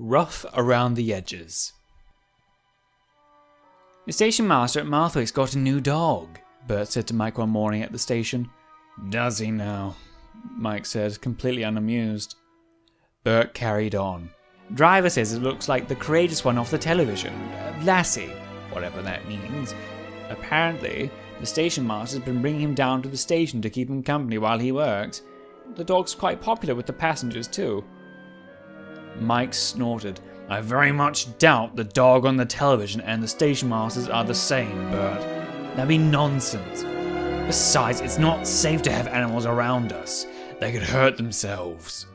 Rough around the edges. The station master at Marthwaite's got a new dog, Bert said to Mike one morning at the station. Does he now? Mike said, completely unamused. Bert carried on. Driver says it looks like the courageous one off the television. Lassie, whatever that means. Apparently, the station master's been bringing him down to the station to keep him company while he works. The dog's quite popular with the passengers too. Mike snorted. I very much doubt the dog on the television and the station masters are the same, Bert. That'd be nonsense. Besides, it's not safe to have animals around us. They could hurt themselves.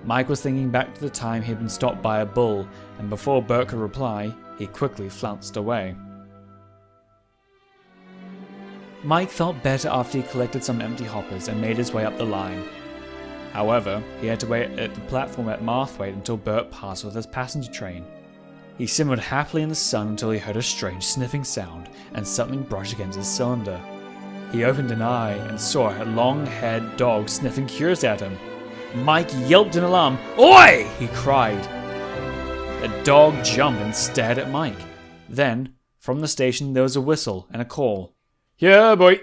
Mike was thinking back to the time he had been stopped by a bull, and before Bert could reply, he quickly flounced away. Mike felt better after he collected some empty hoppers and made his way up the line. However, he had to wait at the platform at Marthwaite until Bert passed with his passenger train. He simmered happily in the sun until he heard a strange sniffing sound and something brush against his cylinder. He opened an eye and saw a long-haired dog sniffing curiously at him. Mike yelped in alarm. Oi! He cried. The dog jumped and stared at Mike. Then, from the station there was a whistle and a call. Here, boy!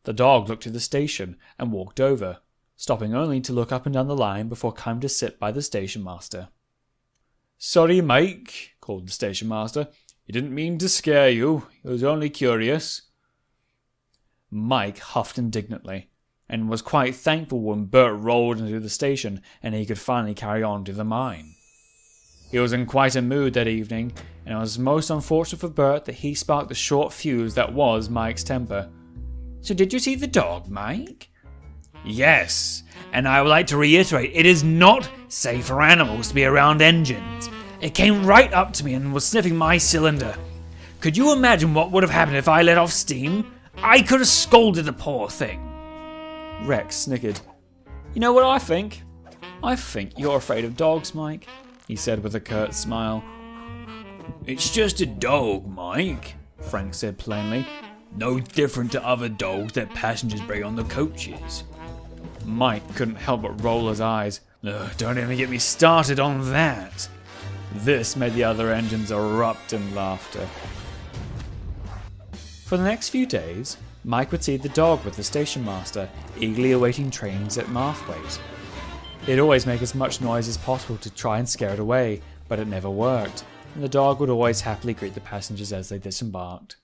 The dog looked to the station and walked over, stopping only to look up and down the line before coming to sit by the station master. Sorry, Mike, called the station master. He didn't mean to scare you. He was only curious. Mike huffed indignantly, and was quite thankful when Bert rolled into the station and he could finally carry on to the mine. He was in quite a mood that evening, and it was most unfortunate for Bert that he sparked the short fuse that was Mike's temper. So did you see the dog, Mike? Yes, and I would like to reiterate, it is not safe for animals to be around engines. It came right up to me and was sniffing my cylinder. Could you imagine what would have happened if I let off steam? I could have scolded the poor thing. Rex snickered. You know what I think? I think you're afraid of dogs, Mike, he said with a curt smile. It's just a dog, Mike, Frank said plainly. No different to other dogs that passengers bring on the coaches. Mike couldn't help but roll his eyes. Don't even get me started on that. This made the other engines erupt in laughter. For the next few days, Mike would see the dog with the station master, eagerly awaiting trains at Marthwaite. He'd always make as much noise as possible to try and scare it away, but it never worked, and the dog would always happily greet the passengers as they disembarked.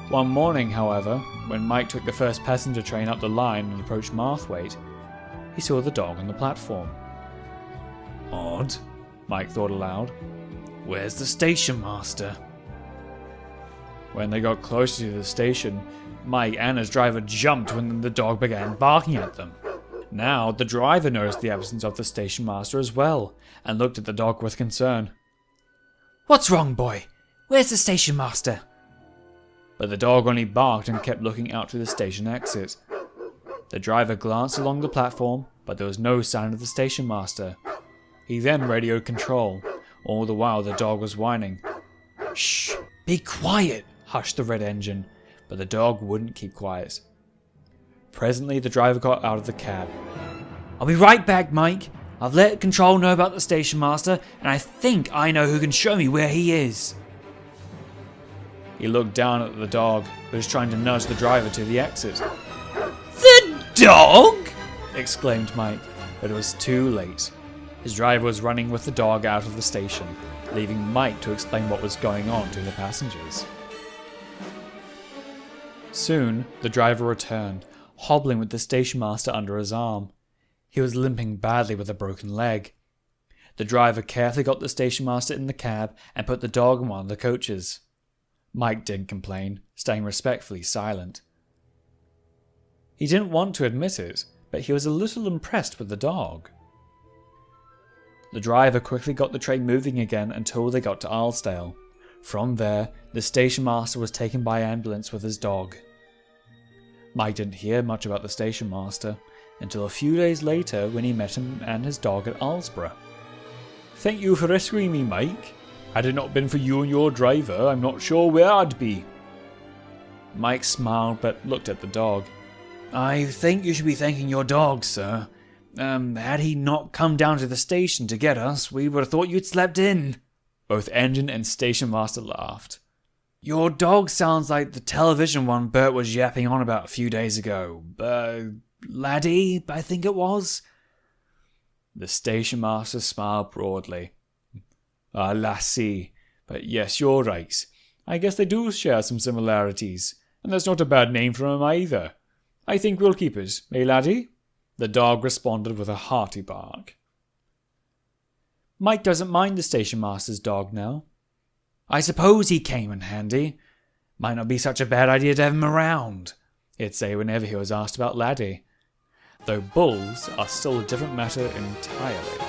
One morning, however, when Mike took the first passenger train up the line and approached Marthwaite, he saw the dog on the platform. Odd, Mike thought aloud. Where's the station master? When they got closer to the station, Mike and his driver jumped when the dog began barking at them. Now the driver noticed the absence of the station master as well, and looked at the dog with concern. What's wrong, boy? Where's the station master? But the dog only barked and kept looking out to the station exit. The driver glanced along the platform, but there was no sign of the station master. He then radioed control. All the while the dog was whining. Shh! Be quiet! Hushed the red engine, but the dog wouldn't keep quiet. Presently the driver got out of the cab. I'll be right back, Mike. I've let control know about the station master, and I think I know who can show me where he is. He looked down at the dog, who was trying to nudge the driver to the exit. The dog? Exclaimed Mike, but it was too late. His driver was running with the dog out of the station, leaving Mike to explain what was going on to the passengers. Soon, the driver returned, hobbling with the station master under his arm. He was limping badly with a broken leg. The driver carefully got the station master in the cab and put the dog in one of the coaches. Mike didn't complain, staying respectfully silent. He didn't want to admit it, but he was a little impressed with the dog. The driver quickly got the train moving again until they got to Arlesdale. From there, the station master was taken by ambulance with his dog. Mike didn't hear much about the station master until a few days later when he met him and his dog at Alsborough. Thank you for rescuing me, Mike. Had it not been for you and your driver, I'm not sure where I'd be. Mike smiled but looked at the dog. I think you should be thanking your dog, sir. Had he not come down to the station to get us, we would have thought you'd slept in." Both engine and station master laughed. "Your dog sounds like the television one Bert was yapping on about a few days ago. Laddie, I think it was." The station master smiled broadly. "Lassie. But yes, you're right. I guess they do share some similarities, and that's not a bad name for him either. I think we'll keep it, eh, laddie?" The dog responded with a hearty bark. Mike doesn't mind the station master's dog now. "I suppose he came in handy. Might not be such a bad idea to have him around," he'd say whenever he was asked about Laddie. Though bulls are still a different matter entirely.